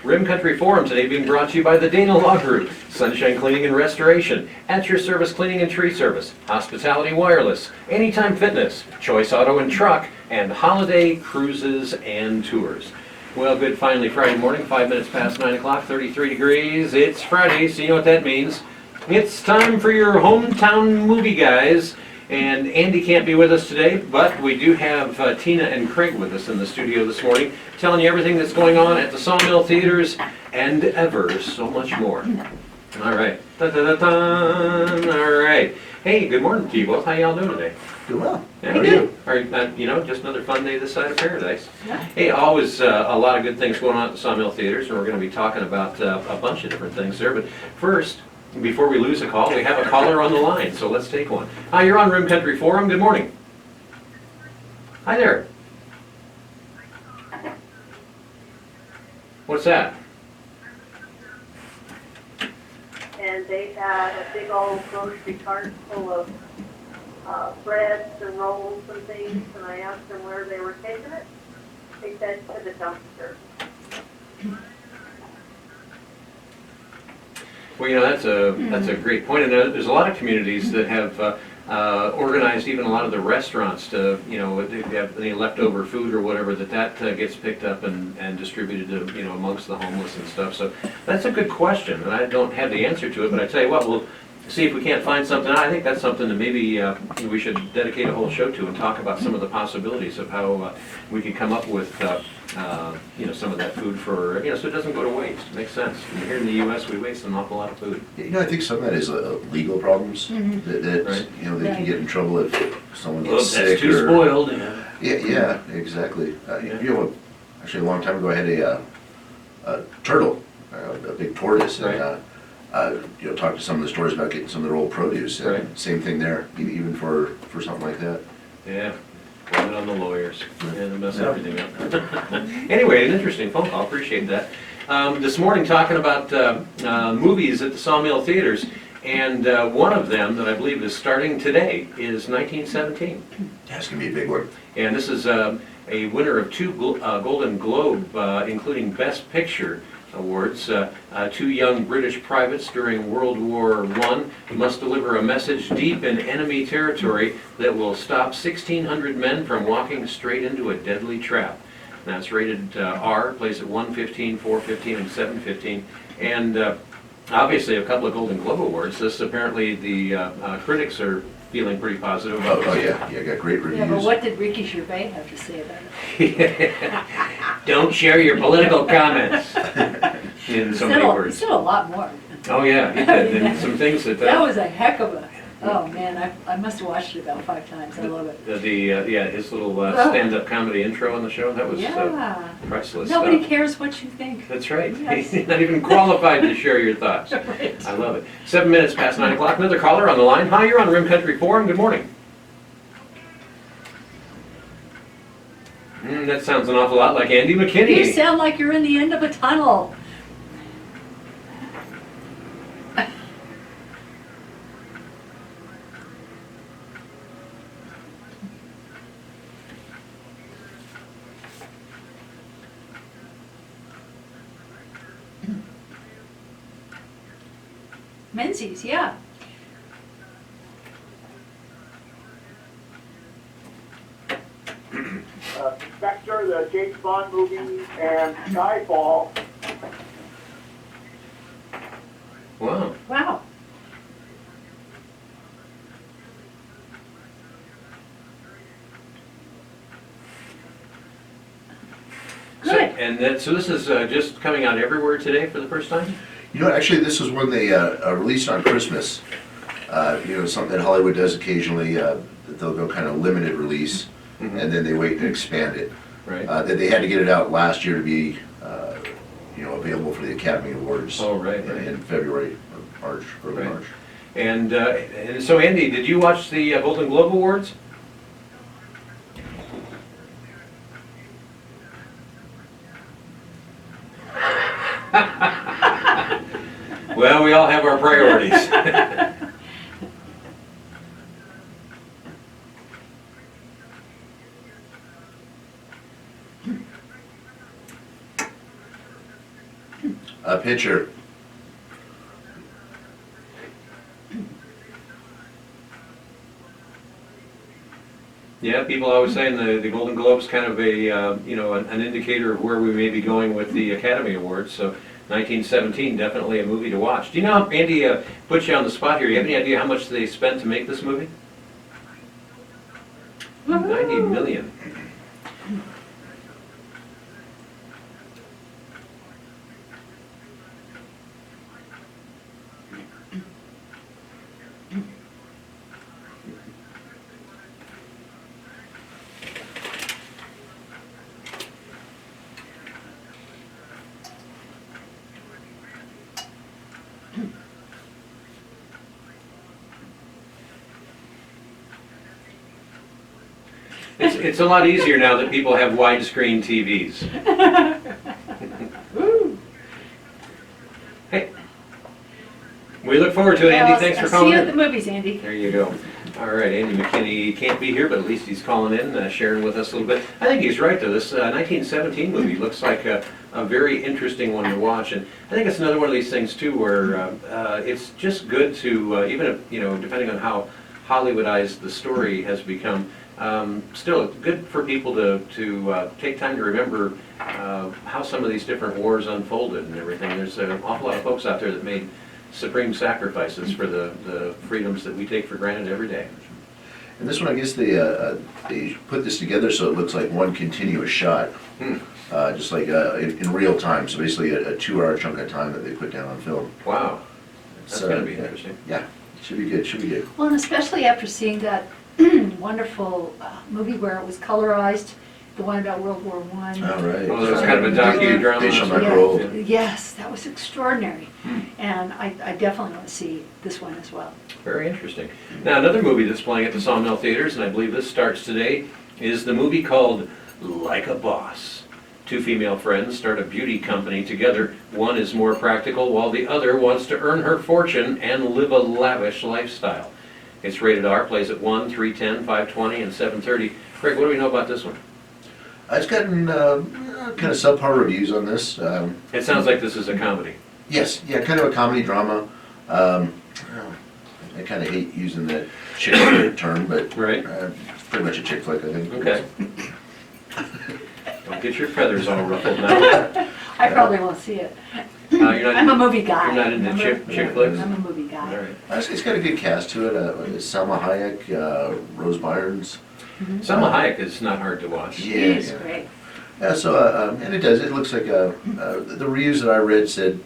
Rim Country Forum today being brought to you by the Dana Law Group, Sunshine Cleaning and Restoration, At Your Service Cleaning and Tree Service, Hospitality Wireless, Anytime Fitness, Choice Auto and Truck, and Holiday Cruises and Tours. Well, good, finally Friday morning, 5 minutes past 9 o'clock, 33 degrees. It's Friday, so you know what that means. It's time for your hometown movie guys. And Andy can't be with us today, but we do have Tina and Craig with us in the studio this morning, telling you everything that's going on at the Sawmill Theaters and ever so much more. All right. Dun, dun, dun, dun. All right. Hey, good morning to you both. How y'all doing today? Doing well. Yeah, How are you? All right, just another fun day this side of paradise. Yeah. Hey, always a lot of good things going on at the Sawmill Theaters, and we're going to be talking about a bunch of different things there. But first, before we lose a call, we have a caller on the line, so let's take one. Hi, you're on Rim Country Forum. Good morning. Hi there. What's that? And they had a big old grocery cart full of breads and rolls and things, and I asked them where they were taking it. They said to the dumpster. Well, that's a great point, and there's a lot of communities that have organized even a lot of the restaurants to, if they have any leftover food or whatever, that gets picked up and distributed to, amongst the homeless and stuff. So that's a good question, and I don't have the answer to it, but I tell you what, we'll see if we can't find something. I think that's something that maybe we should dedicate a whole show to and talk about some of the possibilities of how we could come up with some of that food for, so it doesn't go to waste. It makes sense. And here in the U.S., we waste an awful lot of food. I think some of that is legal problems that Right. They can get in trouble if someone gets Oops, sick that's too or. spoiled. Yeah, exactly. Actually, a long time ago, I had a turtle, a big tortoise, and talked to some of the stores about getting some of their old produce. And Right. Same thing there, even for something like that. Yeah, blame it on the lawyers. Yeah, they mess Yeah. everything up. Anyway, an interesting phone call. Appreciate that. This morning, talking about movies at the Sawmill Theaters, and one of them that I believe is starting today is 1917. That's gonna be a big one. And this is a winner of two Golden Globe, including Best Picture awards. Two young British privates during World War I must deliver a message deep in enemy territory that will stop 1,600 men from walking straight into a deadly trap. That's rated R, plays at 115, 415, and 715. And obviously a couple of Golden Globe awards. This apparently the critics are feeling pretty positive about. Oh yeah, got great reviews. Yeah, but what did Ricky Gervais have to say about it? Don't share your political comments. In so many He words. said a lot more. Oh yeah, he did. And some things that. That was a heck of a, oh man, I must have watched it about 5 times. I love it. His little stand-up comedy intro on the show, that was Yeah. priceless Nobody stuff. cares what you think. That's right. Yes. He's not even qualified to share your thoughts. Right. I love it. 7 minutes past 9 o'clock. Another caller on the line. Hi, you're on Rim Country Forum. Good morning. That sounds an awful lot like Andy McKinney. You sound like you're in the end of a tunnel. Menzies, yeah. Spectre, the James Bond movie, and Skyfall. Wow. Wow. Good. So this is just coming out everywhere today for the first time? Actually, this is one they released on Christmas. Something that Hollywood does occasionally. They'll go kind of limited release, and then they wait to expand it. Right. That they had to get it out last year to be, available for the Academy Awards. Oh, right. In February or March, early Right. March. And so, Andy, did you watch the Golden Globe Awards? Well, we all have our priorities. A picture. Yeah, people always saying the Golden Globe's kind of a, you know, an indicator of where we may be going with the Academy Awards, so 1917, definitely a movie to watch. Do you know how, Andy, put you on the spot here, you have any idea how much they spent to make this movie? 90 million. It's a lot easier now that people have widescreen TVs. Hey, we look forward to it, Andy. Thanks for calling See you at the in. movies, Andy. There you go. All right, Andy McKinney can't be here, but at least he's calling in, sharing with us a little bit. I think he's right, though. This 1917 movie looks like a very interesting one to watch, and I think it's another one of these things too, where it's just good to even if, you know, depending on how Hollywoodized the story has become. Still, good for people to take time to remember how some of these different wars unfolded and everything. There's an awful lot of folks out there that made supreme sacrifices for the freedoms that we take for granted every day. And this one, I guess they put this together so it looks like one continuous shot, just like in real time. So basically a 2-hour chunk of time that they put down on film. Wow, that's So, going to be yeah. interesting. Yeah, should be good, should be good. Well, and especially after seeing that wonderful movie where it was colorized, the one about World War I. All right. Oh, there's kind of a docudrama. They shall not Yeah. roll. Yes, that was extraordinary. And I definitely want to see this one as well. Very interesting. Now, another movie that's playing at the Sawmill Theaters, and I believe this starts today, is the movie called Like a Boss. Two female friends start a beauty company together. One is more practical, while the other wants to earn her fortune and live a lavish lifestyle. It's rated R, plays at 1, 310, 520, and 730. Craig, what do we know about this one? It's gotten kind of subpar reviews on this. It sounds like this is a comedy. Yes, yeah, kind of a comedy drama. I kind of hate using that chick flick term, but Right. it's pretty much a chick flick, I think. Okay. Don't get your feathers all ruffled now. I probably won't see it. You're not, I'm a movie guy. You're not into Remember? chick flicks? I'm a movie All guy. right. It's got a good cast to it. Selma Hayek, Rose Byrnes. Selma Hayek is not hard to watch. Yeah, He's yeah. great. Yeah, so, and it does, it looks like, the reviews that I read said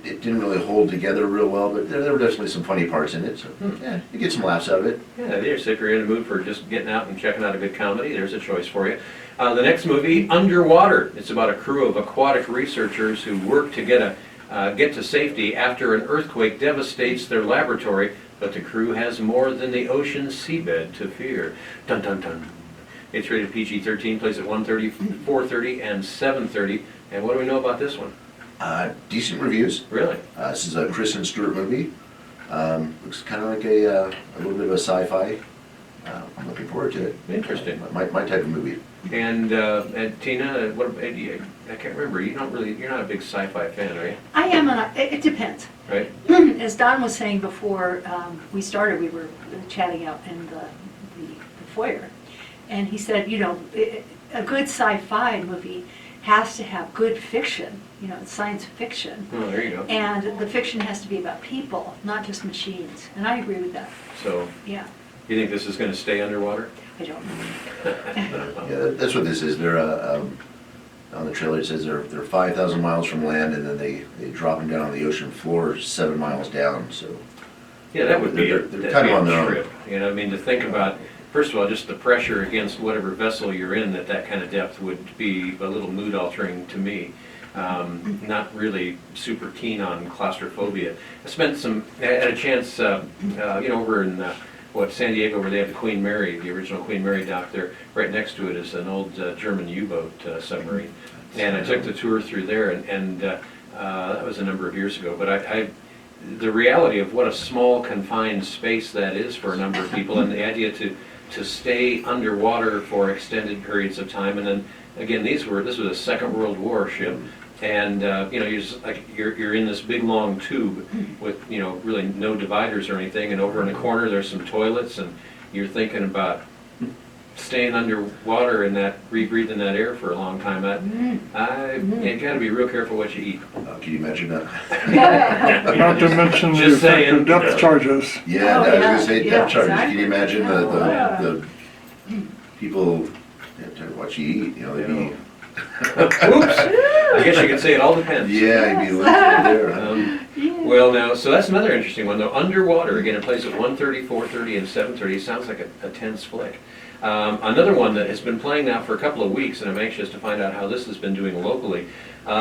it didn't really hold together real well, but there were definitely some funny parts in it, so, yeah, you get some laughs out of it. Yeah, there's, if you're in the mood for just getting out and checking out a good comedy, there's a choice for you. The next movie, Underwater. It's about a crew of aquatic researchers who work to get to safety after an earthquake devastates their laboratory, but the crew has more than the ocean's seabed to fear. Dun dun dun. It's rated PG-13, plays at 1:30, 4:30, and 7:30. And what do we know about this one? Decent reviews. Really? This is a Kristen Stewart movie. Looks kind of like a little bit of a sci-fi. I'm looking forward to it. Interesting. My type of movie. And Tina, I can't remember. You're not a big sci-fi fan, are you? I am, and it depends. Right? As Don was saying before we started, we were chatting out in the foyer, and he said, you know, a good sci-fi movie has to have good fiction, you know, it's science fiction. Oh, there you go. And the fiction has to be about people, not just machines. And I agree with that. So, Yeah, you think this is going to stay underwater? I don't know. Yeah, that's what this is. They're on the trailer it says they're 5,000 miles from land, and then they drop them down on the ocean floor 7 miles down. So Yeah, that would be They're that'd kind be of on a their own. trip. You know, I mean, to think about, first of all, just the pressure against whatever vessel you're in at that kind of depth would be a little mood altering to me. Not really super keen on claustrophobia. I had a chance, over in San Diego, where they have the Queen Mary, the original Queen Mary dock there. Right next to it is an old German U-boat submarine. And I took the tour through there, and that was a number of years ago. But the reality of what a small, confined space that is for a number of people, and the idea to stay underwater for extended periods of time, and then again, this was a Second World War ship. And, you're just like, you're in this big long tube with, really no dividers or anything, and over in the corner, there's some toilets, and you're thinking about staying underwater and rebreathing that air for a long time. You gotta be real careful what you eat. Can you imagine that? Not to mention the Just effect saying. of depth charges. Yeah, Oh, I was yeah, gonna say yeah, depth charges. Can exactly. you imagine Yeah. the people, what you eat, they'd be, Oops! I guess you could say it all depends. yeah, you'd be living there, huh? Well, now, so that's another interesting one, though. Underwater, again, it plays at 1:30, 4:30, and 7:30. Sounds like a tense flick. Another one that has been playing now for a couple of weeks, and I'm anxious to find out how this has been doing locally.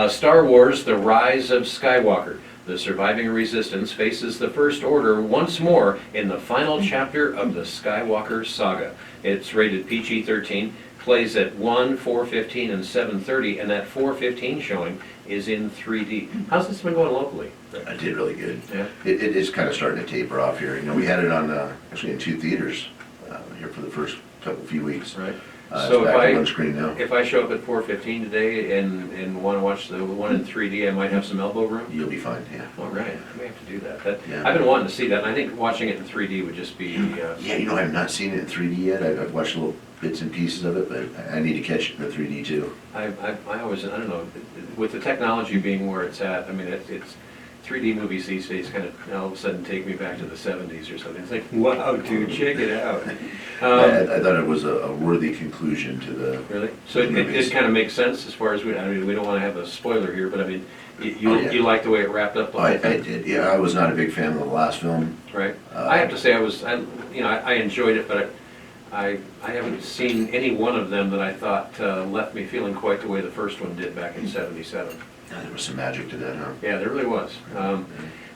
Star Wars: The Rise of Skywalker. The surviving resistance faces the First Order once more in the final chapter of the Skywalker saga. It's rated PG-13, plays at 1, 4:15, and 7:30, and that 4:15 showing is in 3D. How's this been going locally? I did really good. Yeah. It is kind of starting to taper off here. We had it on, actually in 2 theaters here for the first few weeks. Right. It's So back on one screen now. if I show up at 4:15 today and want to watch the one in 3D, I might have some elbow room? You'll be fine, yeah. All right, I may have to do that. Yeah. I've been wanting to see that, and I think watching it in 3D would just be, Yeah, I've not seen it in 3D yet. I've watched little bits and pieces of it, but I need to catch it in 3D too. I always, I don't know, with the technology being where it's at, I mean, it's 3D movies these days kind of all of a sudden take me back to the 70s or something. It's like, wow, dude, check it out. I thought it was a worthy conclusion to the. Really? So it kind of makes sense as far as, we don't want to have a spoiler here, but I mean, you like the way it wrapped up? I did, yeah. I was not a big fan of the last film. Right. I have to say, I enjoyed it, but I haven't seen any one of them that I thought left me feeling quite the way the first one did back in '77. There was some magic to that, huh? Yeah, there really was.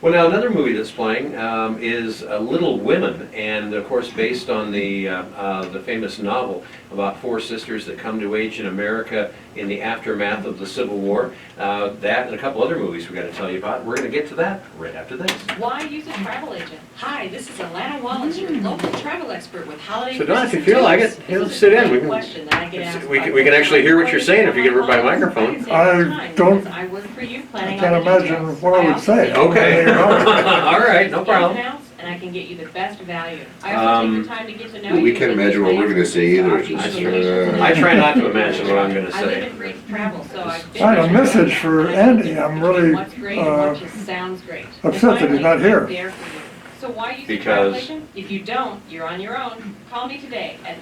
Well, now another movie that's playing is Little Women, and of course based on the famous novel about 4 sisters that come to age in America in the aftermath of the Civil War. That and a couple other movies we've got to tell you about. We're going to get to that right after this. Why use a travel agent? Hi, this is Alana Wallace, your local travel expert with Holiday. So, Don, if you Christmas feel like it, Tours. you know, This is sit a in. great We can- question that I get asked we by can actually hear what you're saying if you get it by holidays. microphone. I don't- I work for you, I planning can't all the imagine details. what I would also say. take Okay. You know? All right, no problem. in-house, and I can get you the best value. I also take the time to get to know you. We can't imagine what we're gonna say either. It's just, I try not to imagine what I'm going to I live say. and breathe travel, so I've been I had a there. message for Andy. I'm really What's great and what just sounds great. upset that he's not here. I'm there for you. So why use a travel Because- agent? If you don't, you're on your own. Call me today at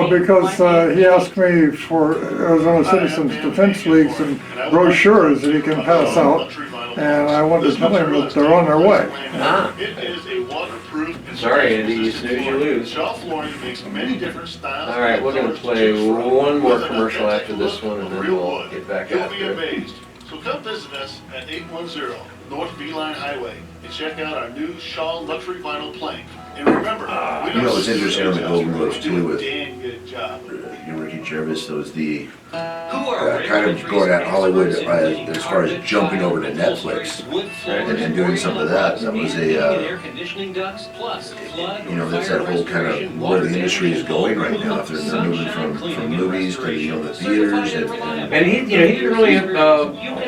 Because he asked me for Arizona Citizens Defense Leagues and brochures that he can pass out, and I wanted to tell him that they're on their way. Ah. It is a waterproof. Sorry, Andy, you snooze, you lose. Shaw Flooring makes many different styles. All right, and we're going to colors play choose from. one more With an commercial authentic after this look one, and of then real we'll wood. get back You'll after be it. amazed. So come visit us at 810 North Beeline Highway and check out our new Shaw Luxury Vinyl plank. And remember, we You know don't what's interesting on the Golden Globes, too, do a with- damn good job. Ricky Gervais, those the kind of going at Hollywood as far as jumping over to Netflix and doing some of that. That was that's that whole kind of where the industry is going right now. If they're moving from movies to the theaters And he didn't really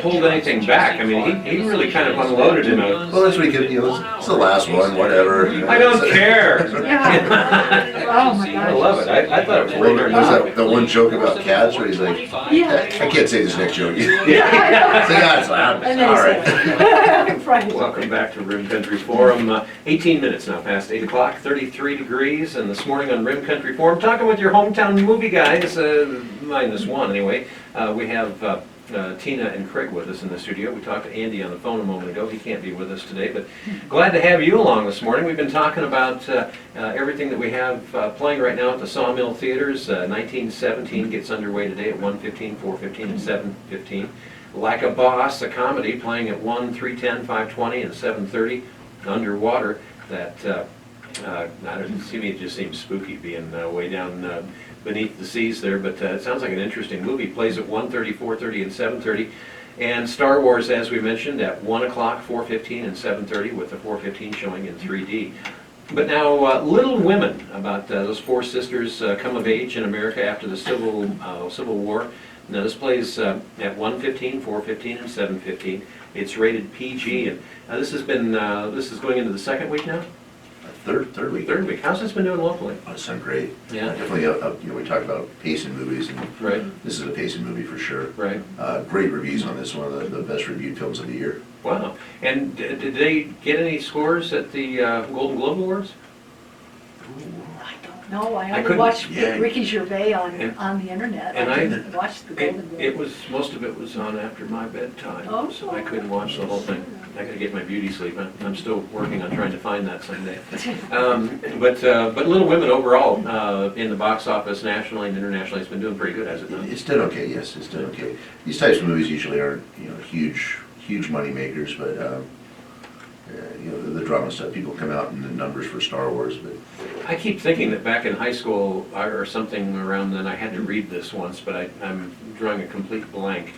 hold anything back. I mean, he really kind of unloaded in a, well, that's what he could. It's the last one, whatever. I don't care. Yeah. Oh, my I gosh. love it. I thought it was Well, really there's that one joke about cats where he's like, Yeah. I can't say this next joke. Say Yeah. that's loud. And then All he right. said, right. Welcome back to Rim Country Forum. 18 minutes now past 8 o'clock, 33 degrees, and this morning on Rim Country Forum, talking with your hometown movie guys, minus one anyway. We have Tina and Craig with us in the studio. We talked to Andy on the phone a moment ago. He can't be with us today, but glad to have you along this morning. We've been talking about everything that we have playing right now at the Sawmill Theaters. 1917 gets underway today at 1:15, 4:15, and 7:15. Like a Boss, a comedy playing at 1, 3:10, 5:20, and 7:30. Underwater, that I don't see me. It just seems spooky being way down beneath the seas there, but it sounds like an interesting movie. Plays at 1:30, 4:30, and 7:30. And Star Wars, as we mentioned, at 1 o'clock, 4:15, and 7:30, with the 4:15 showing in 3D. But now, Little Women, about those 4 sisters come of age in America after the Civil War. Now, this plays at 1:15, 4:15, and 7:15. It's rated PG, and this is going into the second week now? Third week. Third week. How's this been doing locally? Oh, it's done great. Yeah. Definitely, we talk about pacing movies, and Right, this is a pacing movie for sure. right. Great reviews on this, one of the best reviewed films of the year. Wow. And did they get any scores at the Golden Globe Awards? I don't know, I only couldn't- watched yeah. Ricky Gervais And- on the internet. and I I- didn't watch the Golden Globe. It was, most of it was on after my bedtime, Oh. so I couldn't watch the whole thing. I gotta get my beauty sleep. I'm still working on trying to find that someday. But Little Women overall, in the box office nationally and internationally, it's been doing pretty good, has it not? It's done okay, yes, it's done okay. These types of movies usually aren't, huge money makers, but, the drama stuff, people come out in the numbers for Star Wars, but I keep thinking that back in high school or something around then, I had to read this once, but I'm drawing a complete blank.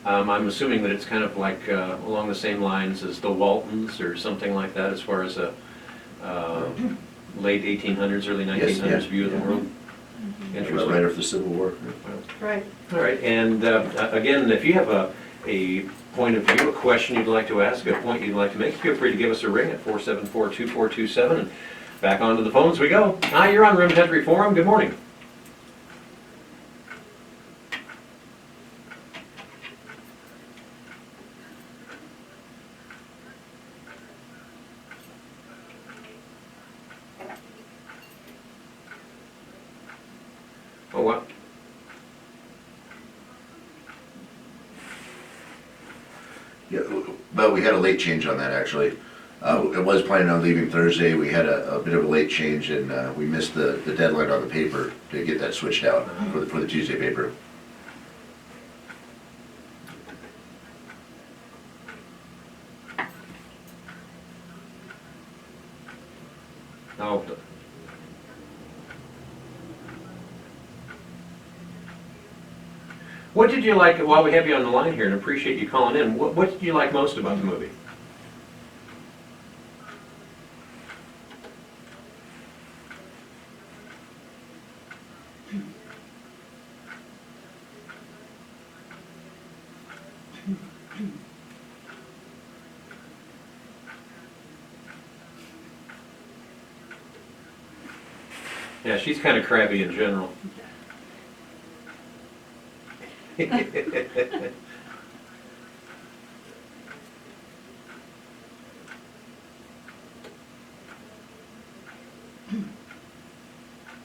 I'm assuming that it's kind of like along the same lines as the Waltons or something like that, as far as a late 1800s, early 1900s view of the world. Interesting. right after the Civil War. Right. All right, and again, if you have a point of view, a question you'd like to ask, a point you'd like to make, feel free to give us a ring at 474-2427. And back onto the phones we go. Hi, you're on Rim Country Forum. Good morning. Oh, what? Yeah, but we had a late change on that, actually. I was planning on leaving Thursday. We had a bit of a late change, and we missed the deadline on the paper to get that switched out for the Tuesday paper. Oh. What did you like, while we have you on the line here, and appreciate you calling in, what did you like most about the movie? Yeah, she's kind of crabby in general. Yeah,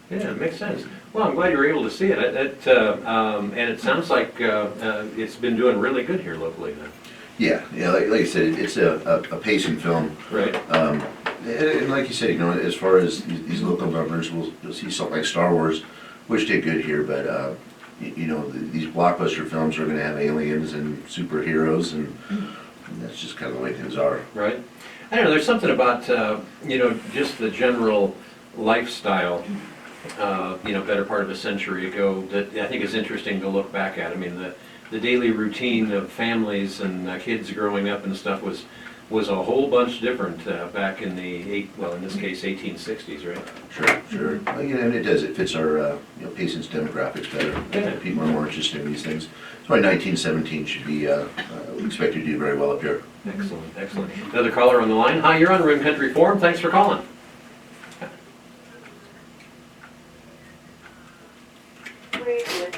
it makes sense. Well, I'm glad you were able to see it. And it sounds like it's been doing really good here locally then. Yeah, like I said, it's a pacing film. Right. And like you said, as far as these local numbers, you'll see something like Star Wars, which did good here, but these blockbuster films are gonna have aliens and superheroes, and that's just kind of the way things are. Right. I don't know, there's something about, just the general lifestyle, better part of a century ago that I think is interesting to look back at. I mean, the daily routine of families and kids growing up and stuff was a whole bunch different back in in this case, 1860s, right? Sure. Well, and it does, it fits our, patients' demographics better. Yeah. People are more interested in these things. That's why 1917 should be, we expect to do very well up here. Excellent. Another caller on the line. Hi, you're on Rim Country Forum. Thanks for calling. Very good.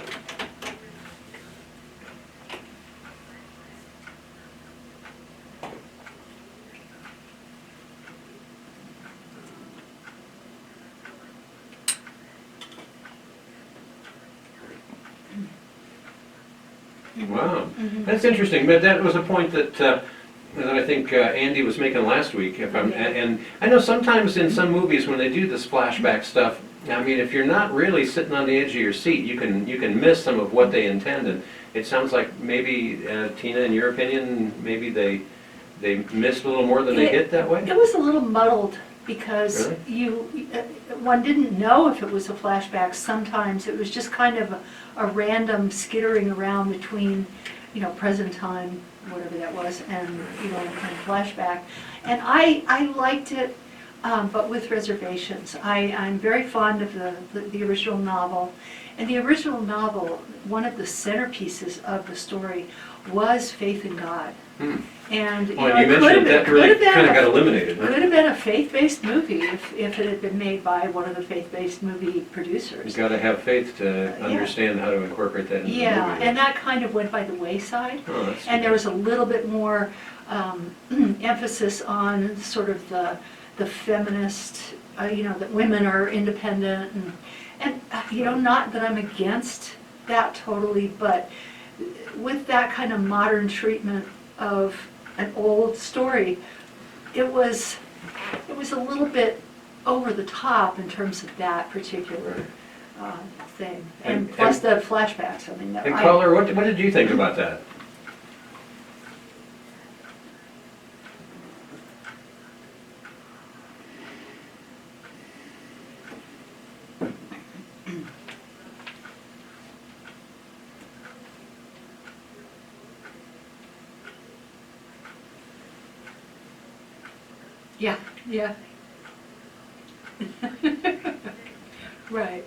Wow, that's interesting. But that was a point that I think Andy was making last week. And I know sometimes in some movies when they do this flashback stuff, I mean, if you're not really sitting on the edge of your seat, you can miss some of what they intend. And it sounds like maybe Tina, in your opinion, maybe they missed a little more than they hit that way. It was a little muddled because Really? one didn't know if it was a flashback. Sometimes it was just kind of a random skittering around between, present time, whatever that was, and, kind of flashback. And I liked it. but with reservations. I'm very fond of the original novel. And the original novel, one of the centerpieces of the story was faith in God. And you know, Well, you it mentioned that could really have been kind of got eliminated. huh? could have been a faith-based movie if it had been made by one of the faith-based movie You producers. gotta have faith to Yeah. understand how to incorporate that into the Yeah, movie. and that kind of went by the wayside. Oh, that's And there was a little bit more emphasis on sort of the feminist, you know, that women are independent and you know, not that I'm against that totally, but with that kind of modern treatment of an old story, it was a little bit over the top in terms of that particular thing. And And- plus the flashbacks, I mean, And Caller, what did you think about that? Yeah, yeah. Right.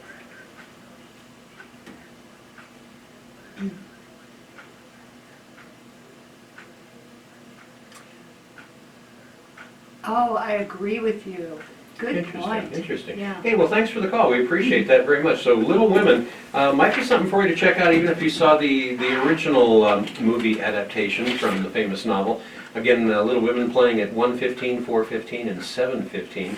Oh, I agree with you. Good point. Interesting. Yeah. Hey, well, thanks for the call. We appreciate that very much. So, Little Women might be something for you to check out, even if you saw the original movie adaptation from the famous novel. Again, Little Women playing at 1:15, 4:15, and 7:15.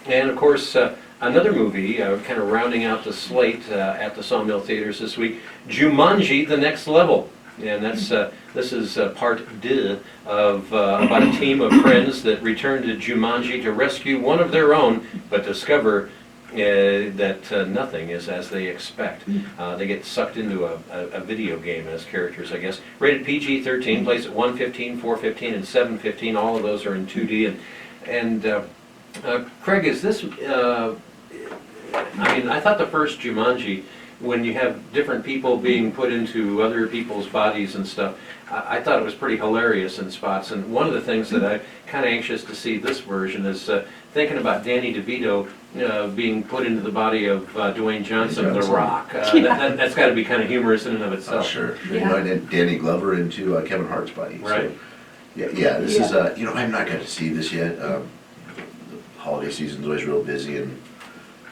And of course, another movie kind of rounding out the slate at the Sawmill Theaters this week, Jumanji: The Next Level. And this is part deux of about a team of friends that return to Jumanji to rescue one of their own, but discover that nothing is as they expect. They get sucked into a video game as characters, I guess. Rated PG-13, plays at 1:15, 4:15, and 7:15. All of those are in 2D. And Craig, is this? I mean, I thought the first Jumanji, when you have different people being put into other people's bodies and stuff, I thought it was pretty hilarious in spots. And one of the things that I'm kind of anxious to see this version is thinking about Danny DeVito being put into the body of Dwayne Johnson, The Rock. That's got to be kind of humorous in and of Oh, itself. sure. Yeah. You know, and Danny Glover into Kevin Hart's body. So, Right. yeah, this is, you know, I've not got to see this yet. The holiday season's always real busy, and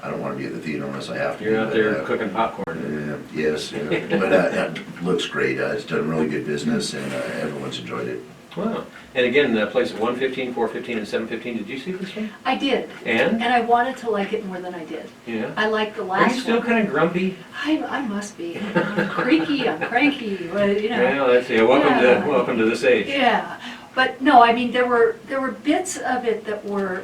I don't want to be at the theater unless I have to. You're out but, there cooking popcorn. yes, but it looks great. It's done really good business, and everyone's enjoyed it. Wow. And again, plays at 1:15, 4:15, and 7:15. Did you see this one? I did. And? And I wanted to like it more than I did. Yeah. I liked the Are last you still one. kind of grumpy? I must be. I'm creaky, I'm cranky, but, you know. Well, that's it. Welcome to this age. Yeah, but no, I mean, there were bits of it that were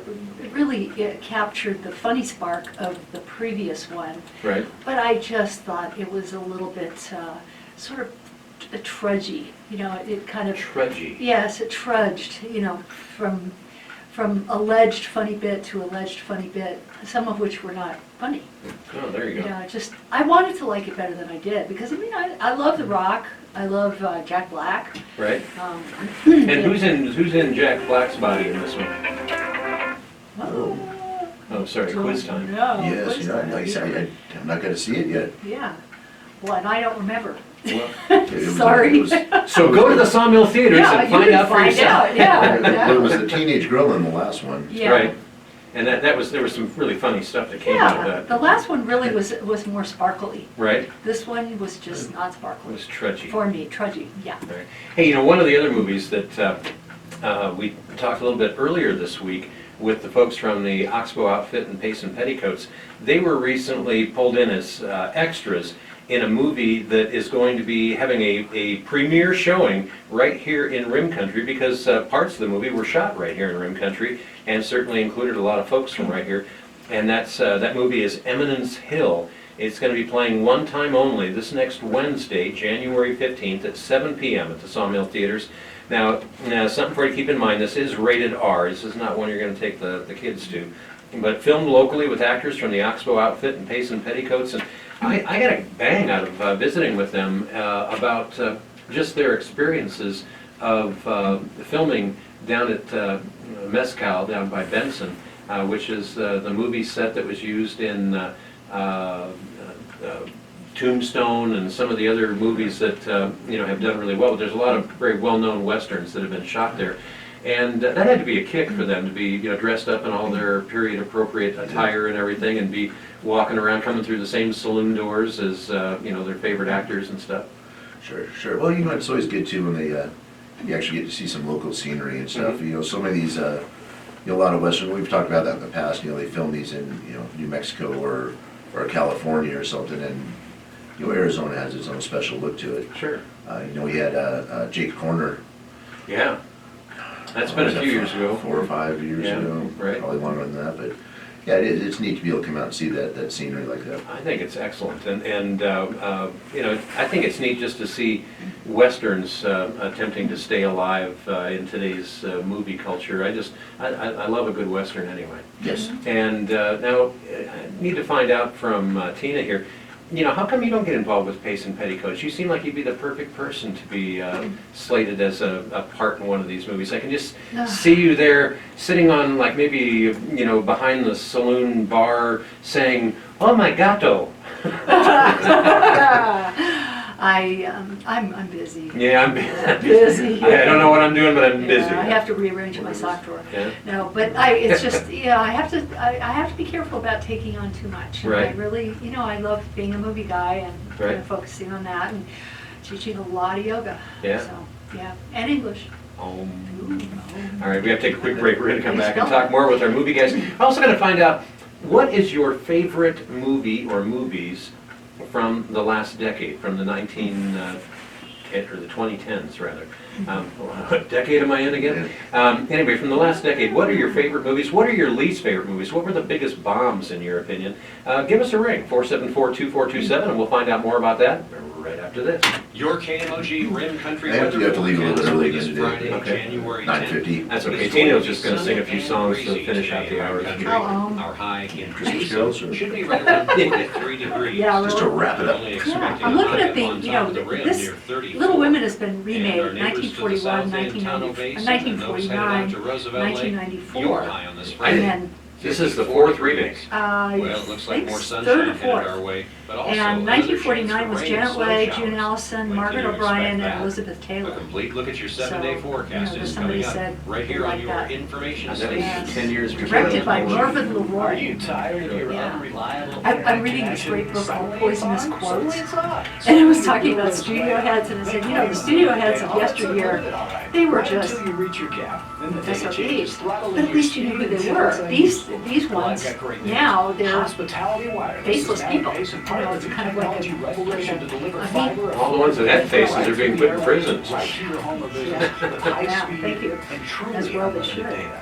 really captured the funny spark of the previous one, Right. but I just thought it was a little bit sort of trudgy, you know, it kind of, Trudgy. yes, it trudged, you know, from alleged funny bit to alleged funny bit, some of which were not funny. Oh, there you You go. know, I wanted to like it better than I did, because, I mean, I love The Rock, I love Jack Black. Right. And And who's in Jack Black's body in this one? Oh, sorry, quiz time. No, Yes, quiz you know, time. like I said, I'm not going to see it yet. Yeah, well, and I don't remember. Well, It was- Sorry. it was- so go to the Sawmill Theaters Yeah, and you find can out for find yourself. out, yeah, Well, it was the exactly. teenage girl in the last one. Yeah. Right. And there was some really funny stuff that came out of Yeah, that. the last one really was more sparkly. Right? This one was just not It sparkly. was trudgy. For me, trudgy, yeah. Right. Hey, you know, one of the other movies that we talked a little bit earlier this week with the folks from the Oxbow Outfit and Pace and Petticoats, they were recently pulled in as extras in a movie that is going to be having a premiere showing right here in Rim Country, because parts of the movie were shot right here in Rim Country and certainly included a lot of folks from right here. And that movie is Eminence Hill. It's going to be playing one time only this next Wednesday, January 15th at 7 p.m. at the Sawmill Theaters. Now, something for you to keep in mind, this is rated R. This is not one you're going to take the kids to. But filmed locally with actors from the Oxbow Outfit and Pace and Petticoats. And I got a bang out of visiting with them about just their experiences of filming down at Mescal, down by Benson, which is the movie set that was used in Tombstone and some of the other movies that have done really well. But there's a lot of very well-known westerns that have been shot there. And that had to be a kick for them to be dressed up in all their period-appropriate attire and everything, and be walking around, coming through the same saloon doors as their favorite actors and stuff. Sure, sure. Well, it's always good too when they, you actually get to see some local scenery and stuff. So many of these, a lot of Western, we've talked about that in the past, they film these in, New Mexico or California or something, and, Arizona has its own special look to it. Sure. We had Jake Corner. Yeah. That's been a few years ago. 4 or 5 years ago. Right. Probably longer than that, but yeah, it's neat to be able to come out and see that scenery like that. I think it's excellent, and I think it's neat just to see westerns attempting to stay alive in today's movie culture. I love a good western anyway. Yes. And now I need to find out from Tina here. How come you don't get involved with Pace and Petticoats? You seem like you'd be the perfect person to be slated as a part in one of these movies. I can just see you there sitting on, like, maybe, behind the saloon bar saying, "Oh my gato." I'm busy. Yeah, I'm busy. I don't know what I'm doing, but I'm busy. I have to rearrange my sock drawer. Yeah. No, but it's just, I have to be careful about taking on too much. And Right. I really, I love being a movie guy and kind Right. of focusing on that and teaching a lot of yoga. Yeah. So, and English. All right, we have to take a quick break. We're going to come back and talk more with our movie guys. We're also going to find out, what is your favorite movie or movies from the last decade, from the 2010s rather. What decade am I in again? Anyway, from the last decade, what are your favorite movies? What are your least favorite movies? What were the biggest bombs in your opinion? Give us a ring, 474-2427, and we'll find out more about that right after this. Your KMOG Rim Country I have to leave a little bit early again begins today. Friday, Okay. January 9:50. 10th. That's okay. It's Tino's going to just be going to sing a sunny few and songs to breezy finish today out the in hours. Country. Oh. Our high in Christmas carols, or should be right around 43 degrees. Yeah, just to wrap it up. Only Yeah, expecting I'm a looking high at up the, on top of the rim this near 34. Little Women has been remade, And our neighbors to the 1941, south end, Tonto Basin, and those headed out 1949, to Roosevelt Lake, 1994. you're high on this and Friday. then, This is the fourth remake. Well, it looks like more third sunshine or headed fourth. our way, but also And another chance 1949 for was rain Janet and snow Leigh, showers. June Allison, When Margaret can you O'Brien, expect and that? Elizabeth A Taylor. complete look at your So, 7-day forecast there's is somebody coming up said right they here on like your that. information And that station. was 10 years before. Directed by that. Marvin LeRoy. Are you tired of your Yeah. unreliable I'm reading this great book called Poisonous Quotes, and it was talking about studio heads, and it said, the studio heads of yesteryear, they were just until you reach your cap. Then the thing SOBs, changes. but at least you knew who they were. These ones, now, they're Hospitality Wireless faceless is now people. embracing part of It's the kind of like technology revolution to deliver a fiber. All the ones that had faces are being put in prisons. Right to your home or business Yeah. with high Yeah, speed thank you. and truly As well they unlimited should. data.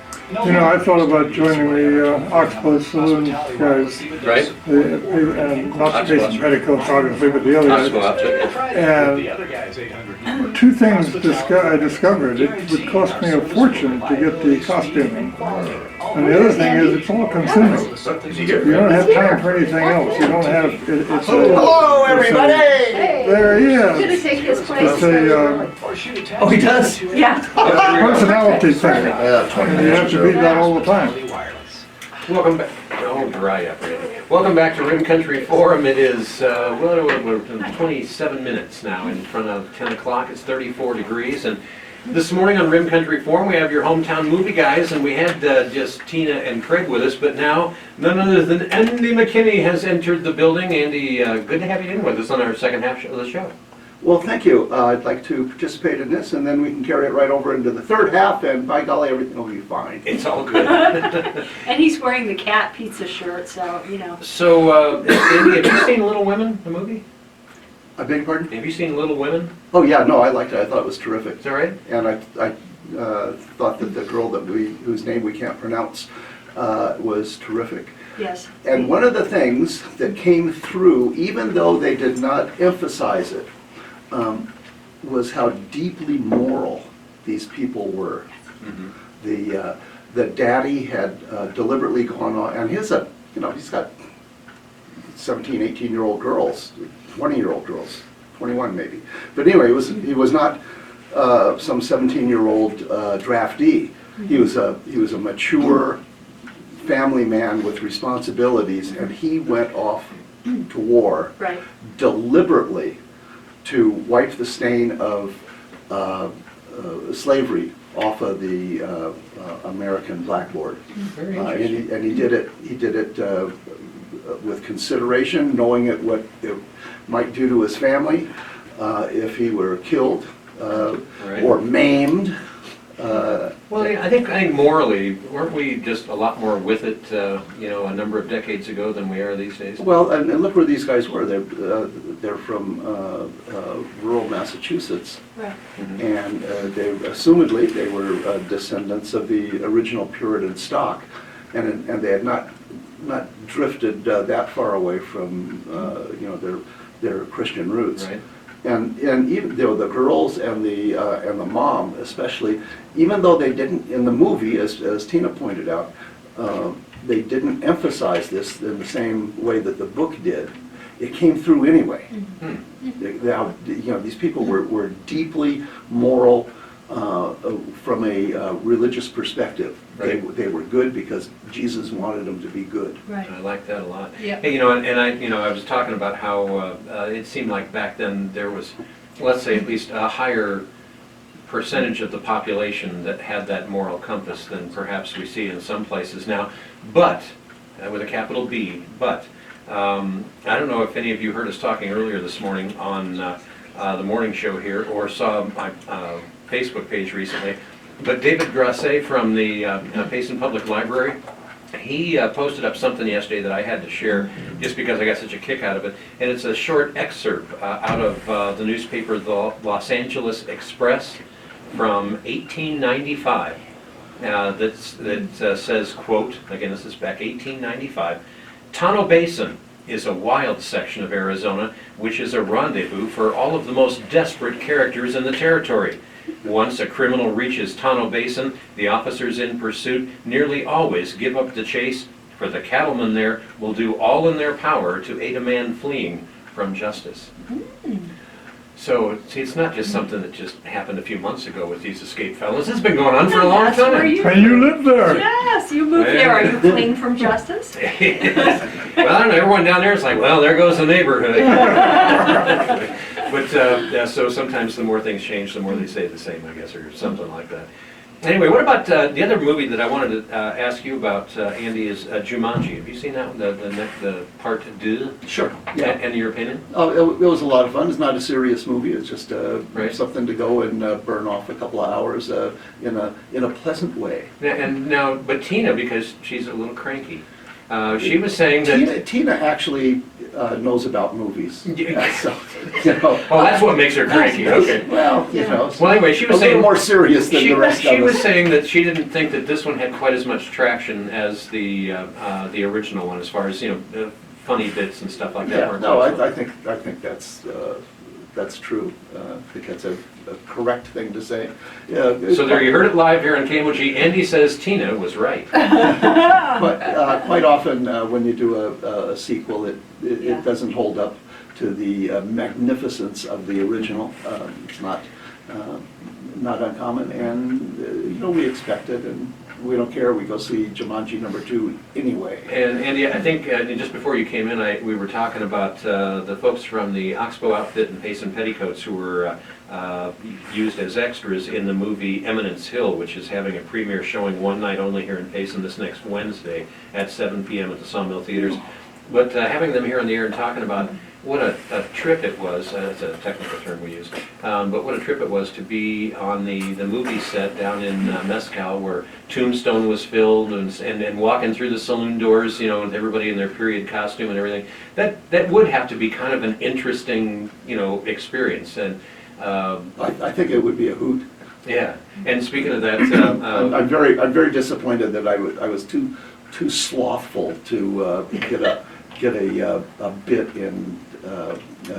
I thought about joining the Oxbow Saloon guys, Right? and not the Pace and Petticoats, obviously, but the other I'll go guys. out to And The other guy's 800. two things I discovered. It would cost me a fortune to get the costuming. And the other thing is, it's all consuming. Is he here? You don't have time for anything else. You don't have, it's a... Hello, everybody! Hey, There he gonna is. take his place. It's a Or shoot a text Oh, he does? to Yeah. personality thing. Yeah, 20 And you minutes have or to so. be that all the time. Hospitality Wireless. Welcome back. Oh, dry up, Randy. Welcome back to Rim Country Forum. It is, we're 27 minutes now in front of 10 o'clock. It's 34 degrees. And this morning on Rim Country Forum, we have your hometown movie guys. And we had just Tina and Craig with us. But now, none other than Andy McKinney has entered the building. Andy, good to have you in with us on our second half of the show. Well, thank you. I'd like to participate in this, and then we can carry it right over into the third half, and by golly, everything will be fine. It's all good. And he's wearing the cat pizza shirt, so, So, Andy, have you seen Little Women, the movie? I beg your pardon? Have you seen Little Women? Oh, yeah, no, I liked it. I thought it was terrific. Is that right? And I thought that the girl whose name we can't pronounce was terrific. yes. And one of the things that came through, even though they did not emphasize it, was how deeply moral these people were. The daddy had deliberately gone on, and he's got 17, 18-year-old girls, 20-year-old girls, 21 maybe. But anyway, he was not some 17-year-old draftee. He was a mature family man with responsibilities, and he went off to war Right. deliberately to wipe the stain of slavery off of the American blackboard. Very And interesting. he did it with consideration, knowing what it might do to his family if he were killed Right. or maimed. Well, yeah, I think morally, weren't we just a lot more with it, a number of decades ago than we are these days? Well, and look where these guys were. They're from rural Massachusetts, Right. and assumedly they were descendants of the original Puritan stock, and they had not drifted that far away from their Christian roots. Right. And even the girls and the mom especially, even though they didn't in the movie, as Tina pointed out, they didn't emphasize this in the same way that the book did. It came through anyway. These people were deeply moral from a religious perspective. Right. They were good because Jesus wanted them to be good. Right. I like that a lot. Yep. Hey, I was talking about how it seemed like back then there was, let's say, at least a higher percentage of the population that had that moral compass than perhaps we see in some places now. But, with a capital B, but, I don't know if any of you heard us talking earlier this morning on the morning show here, or saw my Facebook page recently, but David Grasset from the Payson Public Library, he posted up something yesterday that I had to share just because I got such a kick out of it. And it's a short excerpt out of the newspaper, the Los Angeles Express from 1895 that says, quote, again, this is back 1895, "Tonto Basin is a wild section of Arizona, which is a rendezvous for all of the most desperate characters in the territory. Once a criminal reaches Tonto Basin, the officers in pursuit nearly always give up the chase, for the cattlemen there will do all in their power to aid a man fleeing from justice." So, see, it's not just something that just happened a few months ago with these escaped felons. It's been going on for a long That's where time. And you live there. Yes, you moved there. Are you fleeing from justice? Well, I don't know, everyone down there is like, well, there goes the neighborhood. But, so sometimes the more things change, the more they stay the same, I guess, or something like that. Anyway, what about the other movie that I wanted to ask you about, Andy, is Jumanji. Have you seen that one, the part 2? Sure. Yeah. And your opinion? Oh, it was a lot of fun. It's not a serious movie. It's just Right. something to go and burn off a couple of hours in a pleasant way. But Tina, because she's a little cranky, she was saying that... Tina actually knows about movies. Yeah. So, Oh, that's what makes her cranky, okay. Well, Well, anyway, she was a little saying... more serious than the rest She of was us. saying that she didn't think that this one had quite as much traction as the original one, as far as, funny bits and stuff like that. Yeah, weren't no, also- I think that's true. I think that's a correct thing to say. Yeah. So there you heard it live here on KMOG. Andy says Tina was right. But quite often, when you do a sequel, Yeah. it doesn't hold up to the magnificence of the original. It's not uncommon, and we expect it, and we don't care. We go see Jumanji #2 anyway. And Andy, I think just before you came in, we were talking about the folks from the Oxbow outfit and Payson Petticoats who were used as extras in the movie Eminence Hill, which is having a premiere showing one night only here in Payson this next Wednesday at 7 p.m. at the Sawmill Theaters. But having them here on the air and talking about what a trip it was, that's a technical term we use, but what a trip it was to be on the movie set down in Mescal, where Tombstone was filmed, and walking through the saloon doors, with everybody in their period costume and everything. That would have to be kind of an interesting, experience. And I think it would be a hoot. yeah. And speaking of that, I'm very disappointed that I was too slothful to get a bit in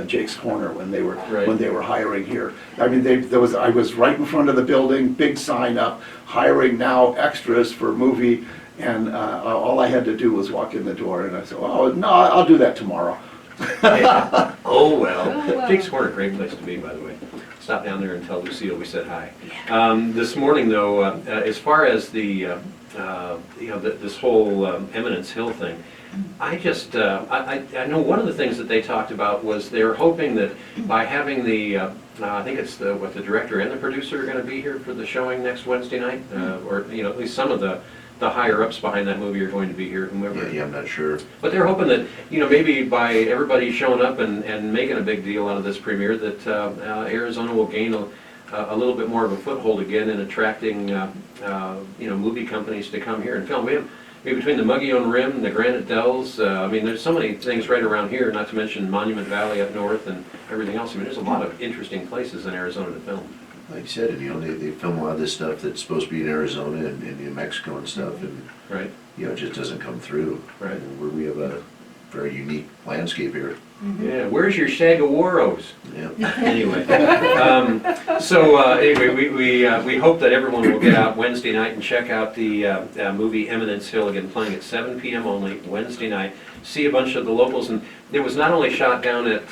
Jake's Corner when they were Right. hiring here. I mean, I was right in front of the building, big sign up, hiring now extras for movie, and all I had to do was walk in the door, and I said, "Oh no, I'll do that tomorrow." yeah. Oh well. Oh, well. Jake's Corner, great place to be, by the way. Stop down there and tell Lucille we said hi. This morning, though, as far as the this whole Eminence Hill thing. I just, I know one of the things that they talked about was they were hoping that by having the, I think it's the director and the producer are going to be here for the showing next Wednesday night, or, at least some of the higher ups behind that movie are going to be here, whomever. Yeah, I'm not sure. But they're hoping that, maybe by everybody showing up and making a big deal out of this premiere, that Arizona will gain a little bit more of a foothold again in attracting, movie companies to come here and film. We have, between the Mogollon Rim and the Granite Dells, there's so many things right around here, not to mention Monument Valley up north and everything else. There's a lot of interesting places in Arizona to film. Like you said, they film a lot of this stuff that's supposed to be in Arizona and New Mexico and stuff, and Right. it just doesn't come through. Right. Where we have a very unique landscape here. Yeah, where's your Saguaros? Yeah. Anyway, we hope that everyone will get out Wednesday night and check out the movie Eminence Hill, again playing at 7 p.m. only Wednesday night. See a bunch of the locals, and it was not only shot down at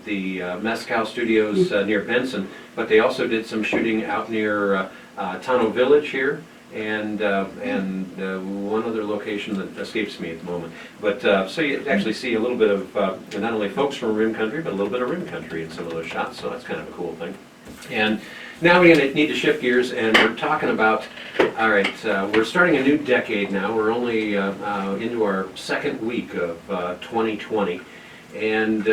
the Mezcal Studios near Benson, but they also did some shooting out near Tano Village here, and one other location that escapes me at the moment. But so you actually see a little bit of not only folks from Rim Country, but a little bit of Rim Country in some of those shots, so that's kind of a cool thing. And now we're going to need to shift gears, and we're talking about, all right, we're starting a new decade now. We're only into our second week of 2020. And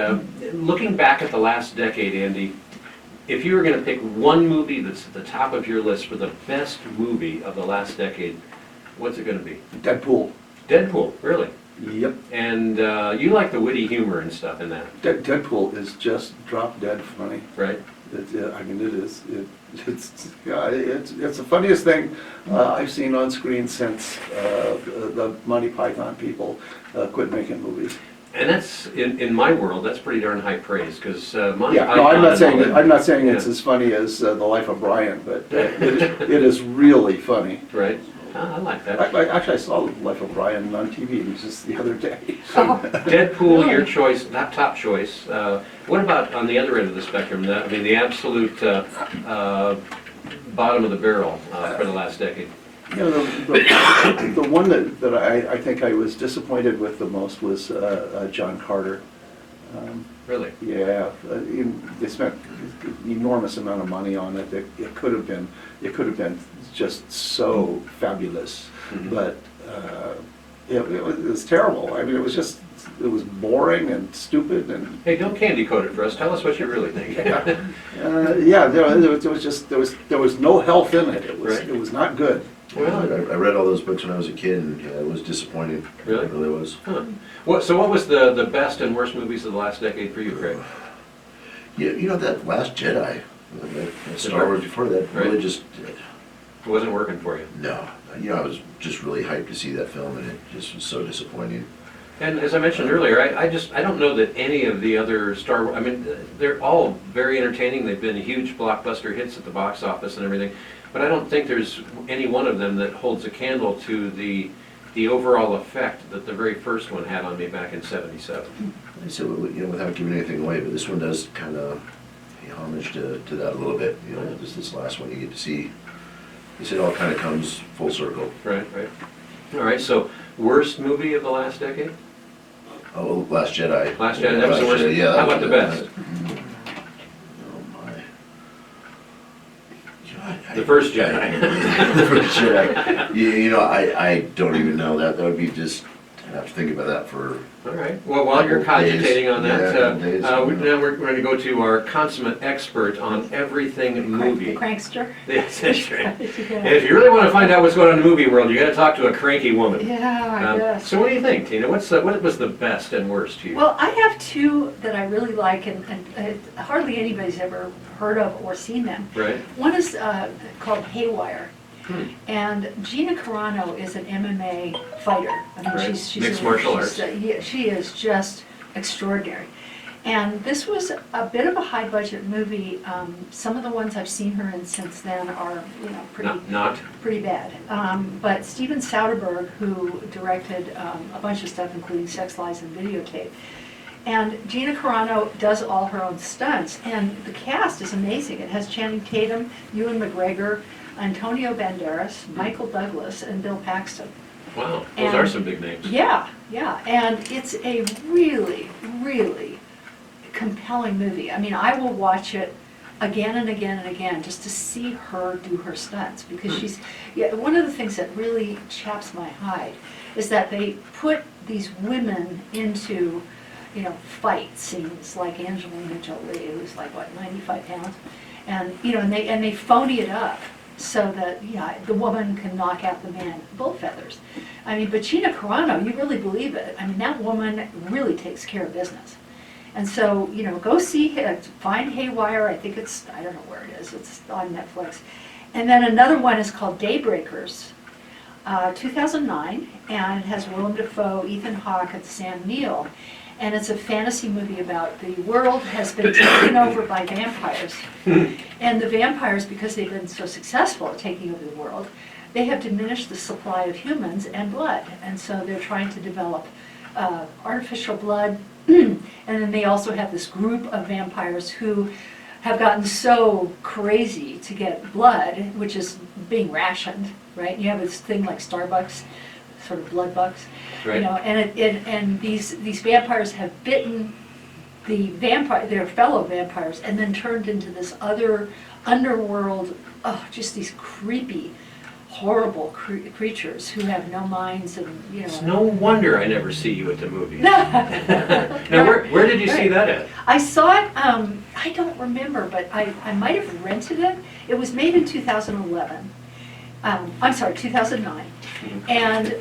looking back at the last decade, Andy, if you were going to pick one movie that's at the top of your list for the best movie of the last decade, what's it going to be? Deadpool. Deadpool, really? Yep. And you like the witty humor and stuff in that, Deadpool is just drop dead funny. right? It is. It's the funniest thing I've seen on screen since the Monty Python people quit making movies. And that's, in my world, that's pretty darn high praise, because Monty Yeah, Python... no, I'm not saying and all I'm not saying it's Yeah. as funny as The Life of Brian, but it is really funny. Right? I like that. Actually, I saw The Life of Brian on TV just the other day. Deadpool, your choice, not top choice. What about on the other end of the spectrum? The absolute bottom of the barrel for the last decade. The one that I think I was disappointed with the most was John Carter. Really? Yeah, they spent an enormous amount of money on it. It could have been just so fabulous, but it was terrible. It was boring and stupid and. Hey, don't candy coat it for us. Tell us what you really think. Yeah, there was no health in it. Right. It was not good. Well, I read all those books when I was a kid, and it was disappointing. Really? It really was. Huh. What was the best and worst movies of the last decade for you, Craig? Yeah, that Last Jedi, that Star Wars before that, Right. really just, It wasn't working for you. no. I was just really hyped to see that film, and it just was so disappointing. And as I mentioned earlier, I don't know that any of the other Star Wars, they're all very entertaining. They've been huge blockbuster hits at the box office and everything. But I don't think there's any one of them that holds a candle to the overall effect that the very first one had on me back in '77. I said, without giving anything away, but this one does kind of pay homage to that a little bit. This last one you get to see. It all kind of comes full circle. Right. All right, so worst movie of the last decade? Oh, Last Jedi. Last Jedi, that was the worst. Yeah, How about the best? Oh my. The first Jedi. The first Jedi. I don't even know that. That would be just, I'd have to think about that for. All right. Well, while you're cogitating on that, Yeah, now we're going to go to our consummate expert on everything The movie. crankster. Yes, that's right. And if you really want to find out what's going on in the movie world, you got to talk to a cranky woman. Yeah, I guess. So what do you think, Tina? What was the best and worst to you? Well, I have two that I really like, and hardly anybody's ever heard of or seen them. Right. One is called Haywire. Hmm. And Gina Carano is an MMA fighter. Right. She's Mixed martial arts. yeah, she is just extraordinary. And this was a bit of a high budget movie. Some of the ones I've seen her in since then are, pretty bad. But Steven Soderbergh, who directed a bunch of stuff, including Sex, Lies, and Videotape. And Gina Carano does all her own stunts, and the cast is amazing. It has Channing Tatum, Ewan McGregor, Antonio Banderas, Michael Douglas, and Bill Paxton. Wow, those And- are some big names. Yeah, yeah, and it's a really, really compelling movie. I mean, I will watch it again and again and again just to see her do her stunts, because she's, yeah, one of the things that really chaps my hide is that they put these women into, you know, fight scenes like Angelina Jolie, who's like, what, 95 pounds? And, you know, and they phony it up so that, yeah, the woman can knock out the man both feathers. I mean, but Gina Carano, you really believe it. I mean, that woman really takes care of business. And so, you know, go see, find Haywire, I think it's, I don't know where it is, it's on Netflix. And then another one is called Daybreakers, 2009, and it has Willem Dafoe, Ethan Hawke, and Sam Neill. And it's a fantasy movie about the world has been taken over by vampires. And the vampires, because they've been so successful at taking over the world, they have diminished the supply of humans and blood. And so they're trying to develop artificial blood. And then they also have this group of vampires who have gotten so crazy to get blood, which is being rationed, right? You have this thing like Starbucks, sort of blood bucks, Right. you know, and these vampires have bitten their fellow vampires, and then turned into this other underworld, just these creepy, horrible creatures who have no minds and, you know. It's no wonder I never see you at the movies. Now, Now, where did you see that at? I saw it, I don't remember, but I might have rented it. It was made in 2011. I'm sorry, 2009. And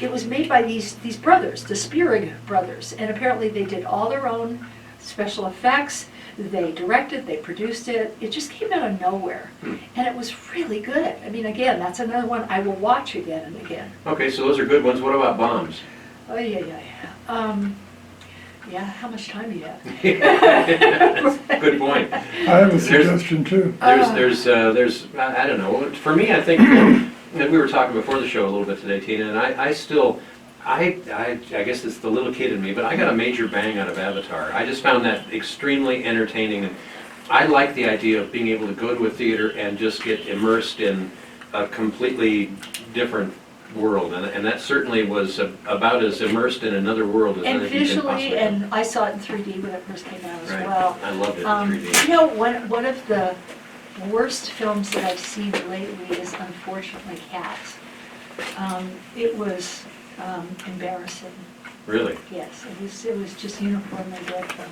it was made by these brothers, the Spierig brothers, and apparently they did all their own special effects. They directed, they produced it. It just came out of nowhere, and it was really good. I mean, again, that's another one I will watch again and again. Okay, so those are good ones. What about bombs? Oh yeah. Yeah, how much time do you have? Good point. I have a suggestion too. There's I don't know. For me, I think, and we were talking before the show a little bit today, Tina, and I guess it's the little kid in me, but I got a major bang out of Avatar. I just found that extremely entertaining, and I like the idea of being able to go to a theater and just get immersed in a completely different world, and that certainly was about as immersed in another world as And anything can visually, possibly. and I saw it in 3D when it first came out as Right. well. I loved it in 3D. You know, one of the worst films that I've seen lately is unfortunately Cats. It was embarrassing. Really, Yes, it was just uniformly dreadful.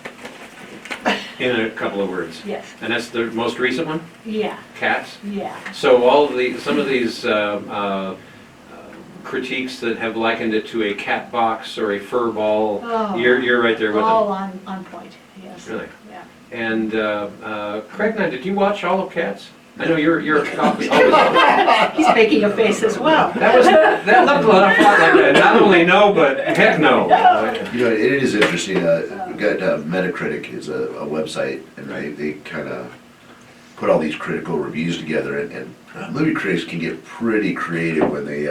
in a couple of words. Yes, And that's the most recent one, yeah, Cats. yeah. So some of these critiques that have likened it to a cat box or a fur ball, Oh. you're right there with All them. on point, yes. Really? Yeah. And Craig, now, did you watch all of Cats? I know you're always. He's making a face as well. That looked a lot like that. Not only no, but heck no. You know, it is interesting, we've got Metacritic is a website, and they kind of put all these critical reviews together, and movie critics can get pretty creative when they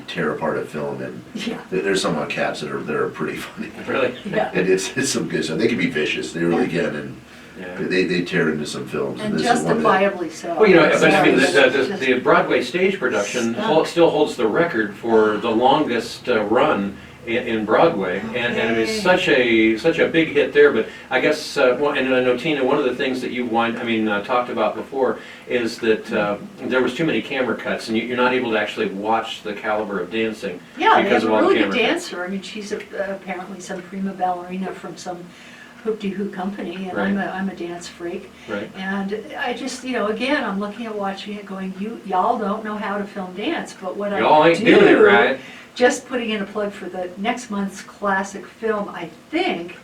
tear apart a film, and Yeah. there's some on Cats that are pretty funny. Really? Yeah. And it's some good stuff. They can be vicious, they really can, and Yeah. they tear into some films. And this is one that- justifiably so. Well, you know, but I mean, Sorry, the Broadway stage production still holds the record for the longest run in Broadway, and it was such a big hit there. But I guess, and I know, Tina, one of the things that you talked about before is that there was too many camera cuts, and you're not able to actually watch the caliber of dancing Yeah, they because have of a all the really good camera cuts. dancer. I mean, she's apparently some prima ballerina from some hoop-de-hoo company, and Right. I'm a dance freak. Right. And I just, again, I'm looking at watching it going, y'all don't know how to film dance, but what Y'all I ain't doing it do, right. just putting in a plug for the next month's classic film, I think,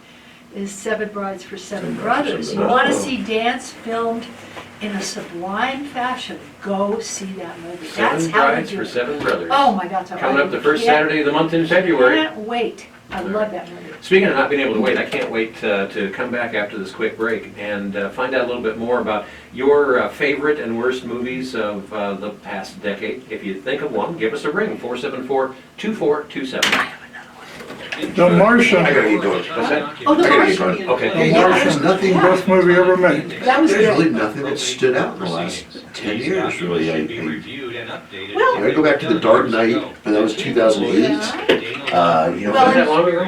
is Seven Brides for Seven Brothers. You want to see dance filmed in a sublime fashion, go see that movie. That's Seven how you Brides do for it. Seven Brothers. Oh my God. Coming up the first Can't- Saturday of the month in February. Can't wait. I love that movie. Speaking of not being able to wait, I can't wait to come back after this quick break and find out a little bit more about your favorite and worst movies of the past decade. If you think of one, give us a ring, 474-2427. The Martian, I gotta get going. What's that? Oh, The I gotta get Martian. going. Okay. The Yeah, Martian, there's nothing, best movie ever made. That was there's really good. nothing that stood out in the last 10 years, really. Should be reviewed and updated. Well- I go back to The Dark Knight, and that was 2008. You know, Well, Was that long ago?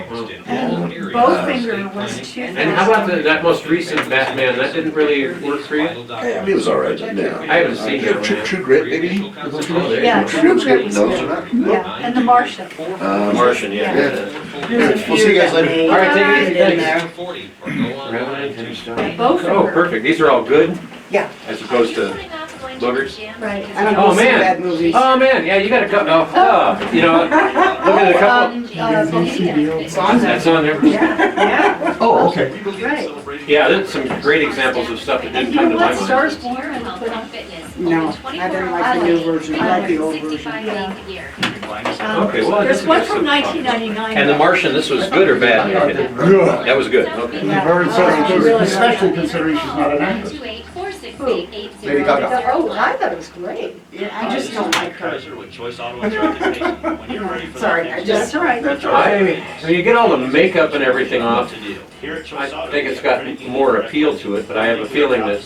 And Yeah. Bowfinger was 2000. And how about that most recent Batman? That didn't really work for you? I mean, it was all right. Yeah. I haven't seen it. True Grit, maybe? Oh, there you Yeah, go. True Grit was No, good. it's not. Yeah, and The Martian. Martian, yeah. We'll see you guys later. All right, take it easy. Thanks. 40 or go online. Revenant, Interstellar. Yeah, Bowfinger. Oh, perfect. These are all good? Yeah. As opposed to boogers? Right. I don't Oh, go see man. bad movies. Oh, man, yeah, you gotta go, you know, look at a couple, Bohemian. It's on there. that's on there. Yeah, Oh, okay. right. Yeah, there's some great exambles of stuff that And didn't you come know to my what, mind. Stars Born, and put on. No, I didn't like the new version. I like the old version. Okay, well, There's this one is from some- 1999. And The Martian, this was good or bad? in your opinion? Good. That was good, okay. Yeah. Very Oh, sensitive. really Especially like considering she's not an actress. Lady Gaga. that. Oh, I thought it was great. Yeah, I just don't like her. With Choice Auto and Transportation. When you're ready for Sorry, that I next just- That's all right. That's When you get all the makeup and everything off, Here at I Choice Auto, think it's got more appeal to it, but I have a feeling that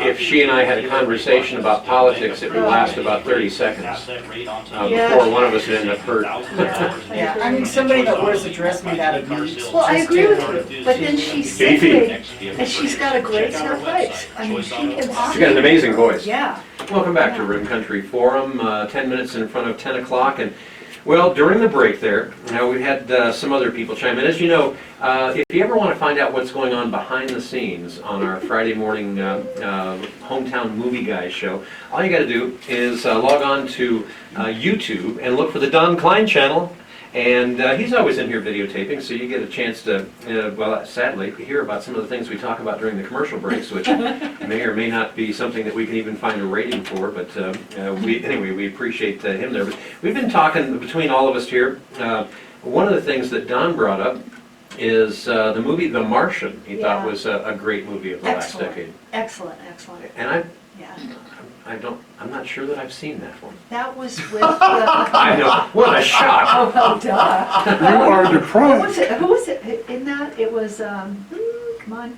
if she and I had a conversation about politics, it would last about 30 seconds before one of us would end up hurt. Yeah, I mean, somebody that wears a dress made out of meat. Well, I just agree to- with you, but then she's Beefy. simply, and she's got a great set of pipes. I mean, she can. She's got an amazing voice. Yeah. Welcome back to Rim Country Forum, 10 minutes in front of 10 o'clock. And, well, during the break there, we had some other people chime in. As you know, if you ever want to find out what's going on behind the scenes on our Friday morning Hometown Movie Guys show, all you got to do is log on to YouTube and look for the Don Klein channel. And he's always in here videotaping, so you get a chance to, well, sadly, hear about some of the things we talk about during the commercial breaks, which may or may not be something that we can even find a rating for, but anyway, we appreciate him there. But we've been talking between all of us here. One of the things that Don brought up is the movie The Martian. He thought Yeah. was a great movie of the last Excellent. decade. Excellent, excellent. And Yeah. I'm not sure that I've seen that one. That was with I know, what a shock! Oh, well, duh. You are Who deprived. was it? Who was it in that? It was, come on.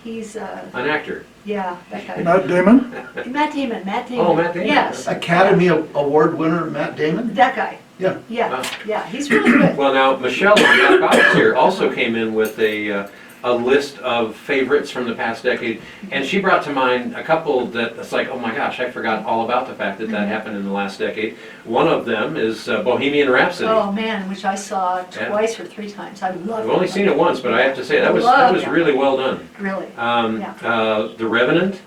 He's, An actor. yeah, that guy. Matt Damon? Matt Damon, Matt Damon. Oh, Matt Damon. Yes, Academy Award winner Matt Damon? that guy. Yeah. Yeah, Wow. yeah, he's really good. Well, now, Michelle in the back office here also came in with a list of favorites from the past decade, and she brought to mind a couple that it's like, oh my gosh, I forgot all about the fact that that happened in the last decade. One of them is Bohemian Rhapsody. Oh, man, which I saw Yeah. twice or three times. I love it. I've only seen it once, but I have to say, that was Love it. really well done. Really. The Revenant,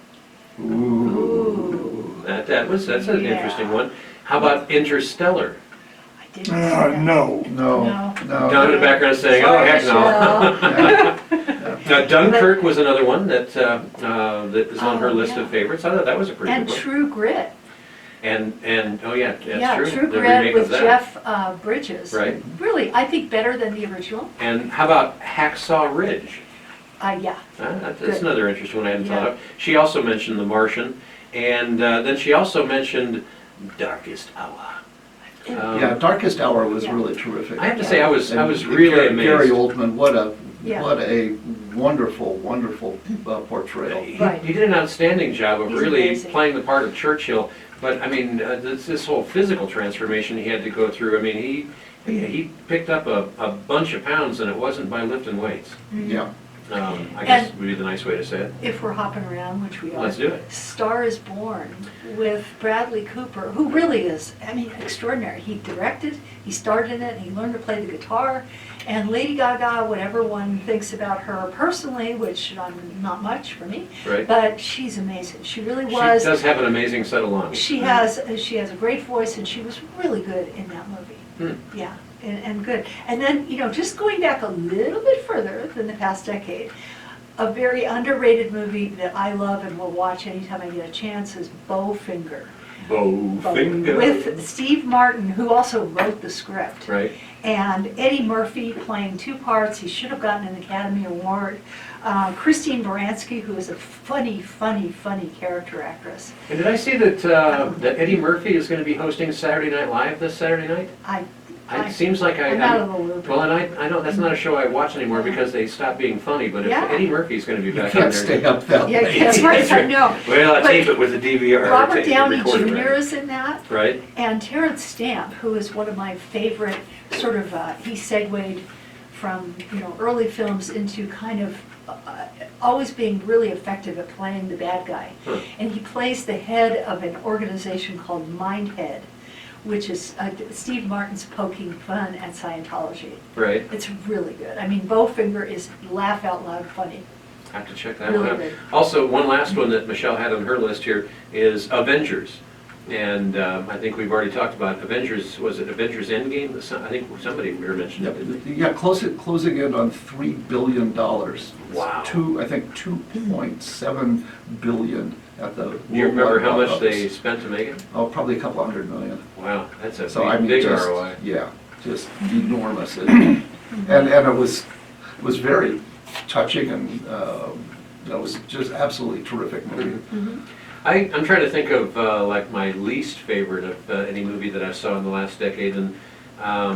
Ooh. that's an Yeah. interesting one. How about Interstellar? I didn't see that. No. No, No. Down in the background saying, oh, Sorry, heck no. Michelle. Now, Dunkirk was another one that that is on her Oh, list yeah. of favorites. I thought that was a pretty And good one. True Grit. And oh yeah, that's Yeah, true. True The Grit remake with of that. Jeff Bridges. Right. Really, I think better than the original. And how about Hacksaw Ridge? Yeah. That's Good. another interesting one I hadn't thought Yeah. of. She also mentioned The Martian, and then she also mentioned Darkest Hour. Yeah, Darkest Hour was Yeah. really terrific. I have to say, I was And really Gary amazed. Oldman, what a Yeah. wonderful portrayal. Right. He did an outstanding job of He's really amazing. playing the part of Churchill. But I mean, this whole physical transformation he had to go through. I mean, he picked up a bunch of pounds, and it wasn't by lifting weights. Yeah. I guess would be the nice way to say it. If we're hopping around, which we are. Let's do it. Star is Born with Bradley Cooper, who really is, I mean, extraordinary. He directed, he starred in it, he learned to play the guitar. And Lady Gaga, whatever one thinks about her personally, which not much for me, Right. but she's amazing. She really She was. does have an amazing set of lungs. She has a great voice, and she was really good in that movie. Hmm. Yeah, and good. And then, just going back a little bit further than the past decade, a very underrated movie that I love and will watch anytime I get a chance is Bowfinger. Bowfinger. With Steve Martin, who also wrote the script. Right. And Eddie Murphy playing two parts. He should have gotten an Academy Award. Christine Baranski, who is a funny character actress. And did I see that that Eddie Murphy is going to be hosting Saturday Night Live this Saturday night? I It seems like I'm out of the loop. well, and I know that's not a show I watch anymore because they stopped being funny, but if Yeah. Eddie Murphy's gonna be You back on can't there. stay up that Yeah, late. that's right, I know. Well, I But tape it with the DVR. Robert tape it, Downey record it, Jr. right? is in that, Right? and Terrence Stamp, who is one of my favorite, sort of, he segued from, early films into kind of always being really effective at playing the bad guy. Huh. And he plays the head of an organization called Mindhead, which is Steve Martin's poking fun at Scientology. Right. It's really good. I mean, Bowfinger is laugh out loud funny. I have to check that Really one out. good. Also, one last one that Michelle had on her list here is Avengers. And I think we've already talked about Avengers, was it Avengers Endgame? I think somebody mentioned it, didn't they? Yeah, closing in on $3 billion. Wow. I think 2.7 billion at the. Do you remember how much worldwide they box office. spent to make it? Oh, probably a couple hundred million. Wow, that's a So I mean, big just, ROI. yeah, just enormous. And it was very touching and, it was just absolutely terrific movie. I'm trying to think of like my least favorite of any movie that I saw in the last decade, and I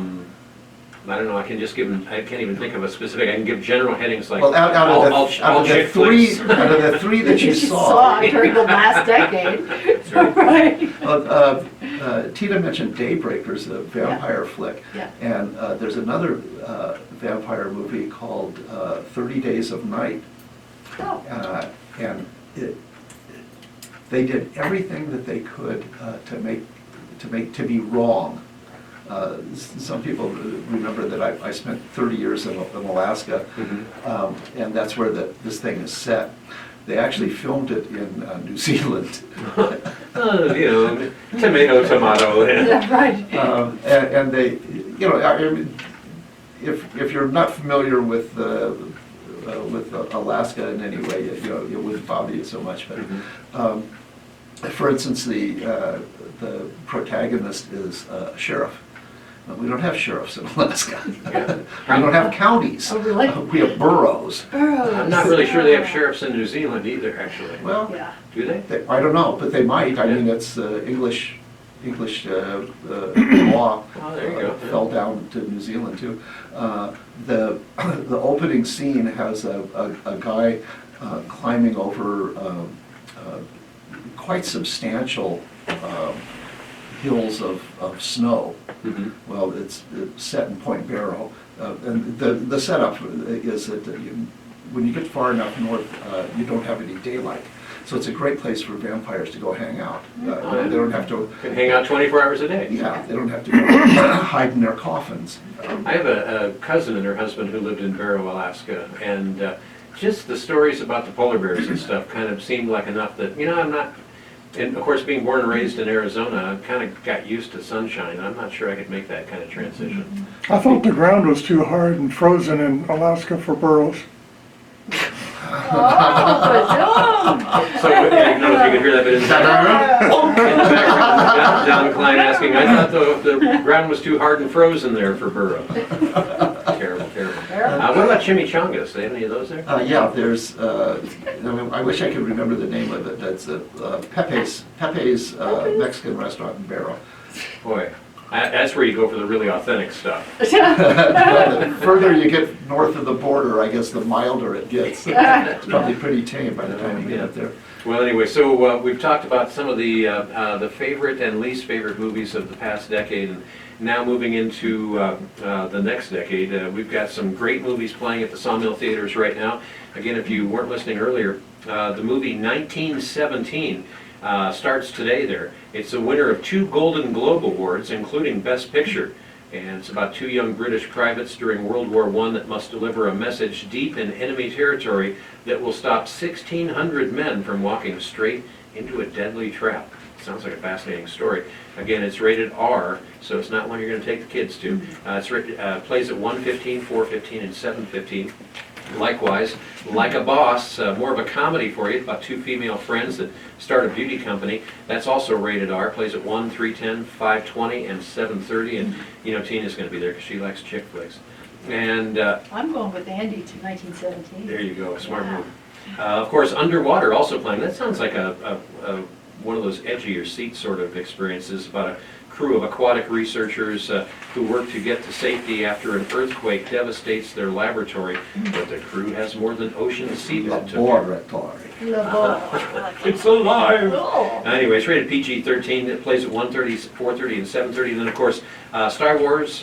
don't know. I can just give them. I can't even think of a specific. I can give general headings like Well, out all of the chick three, flicks. out of the three that you saw, during the last decade. That's right. Right. Tina mentioned Daybreakers, a vampire flick. Yeah. And there's another vampire movie called 30 Days of Night. Oh. And they did everything that they could to be wrong. Some people remember that I spent 30 years in Alaska, and that's where this thing is set. They actually filmed it in New Zealand. Tomato. Yeah, right. And they, I mean, if you're not familiar with Alaska in any way, it wouldn't bother you so much. But for instance, the protagonist is a sheriff. We don't have sheriffs in Alaska. We don't have counties. Oh, really? We have boroughs. I'm not really sure they have sheriffs in New Zealand either, actually. Well, Yeah. Do they? I don't know, but they might. I Yeah. mean, it's English law Oh, there you go. fell down to New Zealand too. The opening scene has a guy climbing over quite substantial hills of snow. Well, it's set in Point Barrow, and the setup is that when you get far enough north, you don't have any daylight. So it's a great place for vampires to go hang out. They don't have to. Can hang out 24 hours a day. Yeah, they don't have to go hide in their coffins. I have a cousin and her husband who lived in Barrow, Alaska, and just the stories about the polar bears and stuff kind of seemed like enough that, I'm not, and of course being born and raised in Arizona, I kind of got used to sunshine. I'm not sure I could make that kind of transition. I thought the ground was too hard and frozen in Alaska for burros. Oh, So, I don't know if you could hear that, but in the background, Don Klein asking, I thought the ground was too hard and frozen there for burros. Terrible. What about chimichangas? Do they have any of those there? Yeah, there's, I wish I could remember the name of it. That's Pepe's Mexican restaurant in Barrow. Boy, that's where you go for the really authentic stuff. The further you get north of the border, I guess the milder it gets. It's probably pretty tame by the time you get up there. Well, anyway, so we've talked about some of the favorite and least favorite movies of the past decade, and now moving into the next decade, we've got some great movies playing at the Sawmill Theaters right now. Again, if you weren't listening earlier, the movie 1917 starts today there. It's a winner of 2 Golden Globe Awards, including Best Picture. And it's about 2 young British privates during World War I that must deliver a message deep in enemy territory that will stop 1,600 men from walking straight into a deadly trap. Sounds like a fascinating story. Again, it's rated R, so it's not one you're going to take the kids to. Plays at 1:15, 4:15, and 7:15. Likewise, Like a Boss, more of a comedy for you, about 2 female friends that start a beauty company. That's also rated R, plays at 1, 3:10, 5:20, and 7:30. And Tina's going to be there because she likes chick flicks. And I'm going with Andy to 1917. there you go, smart Yeah. move. Of course, Underwater also playing. That sounds like a one of those edgier seat sort of experiences about a crew of aquatic researchers who work to get to safety after an earthquake devastates their laboratory. But the crew has more than ocean and seabed to Laboratory. It's alive! Oh. Anyway, it's rated PG-13. It plays at 1:30, 4:30, and 7:30. And then, of course, Star Wars,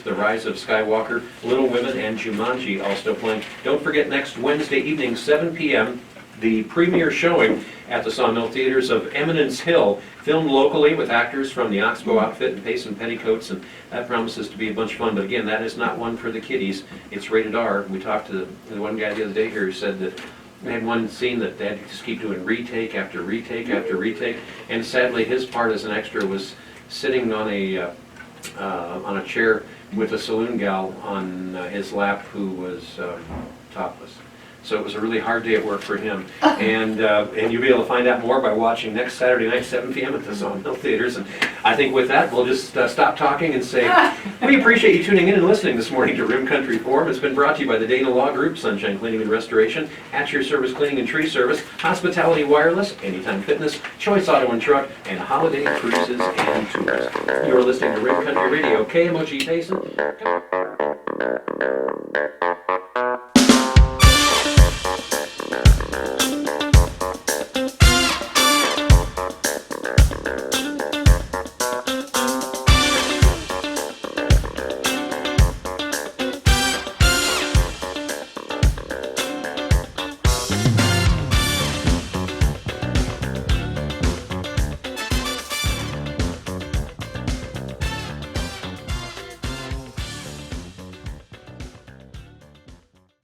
The Rise of Skywalker, Little Women, and Jumanji all still playing. Don't forget, next Wednesday evening, 7 p.m., the premiere showing at the Sawmill Theaters of Eminence Hill, filmed locally with actors from the Oxbow outfit and Pace and Petticoats, and that promises to be a bunch of fun. But again, that is not one for the kiddies. It's rated R. We talked to the one guy the other day here who said that they had one scene that they had to just keep doing retake after retake after retake, and sadly his part as an extra was sitting on a chair with a saloon gal on his lap who was topless. So it was a really hard day at work for him. And you'll be able to find out more by watching next Saturday night, 7 p.m. at the Sawmill Theaters. And I think with that, we'll just stop talking and say, we appreciate you tuning in and listening this morning to Rim Country Forum. It's been brought to you by the Dana Law Group, Sunshine Cleaning and Restoration, At Your Service Cleaning and Tree Service, Hospitality Wireless, Anytime Fitness, Choice Auto and Truck, and Holiday Cruises and Tours. You're listening to Rim Country Radio, KMOG Payson.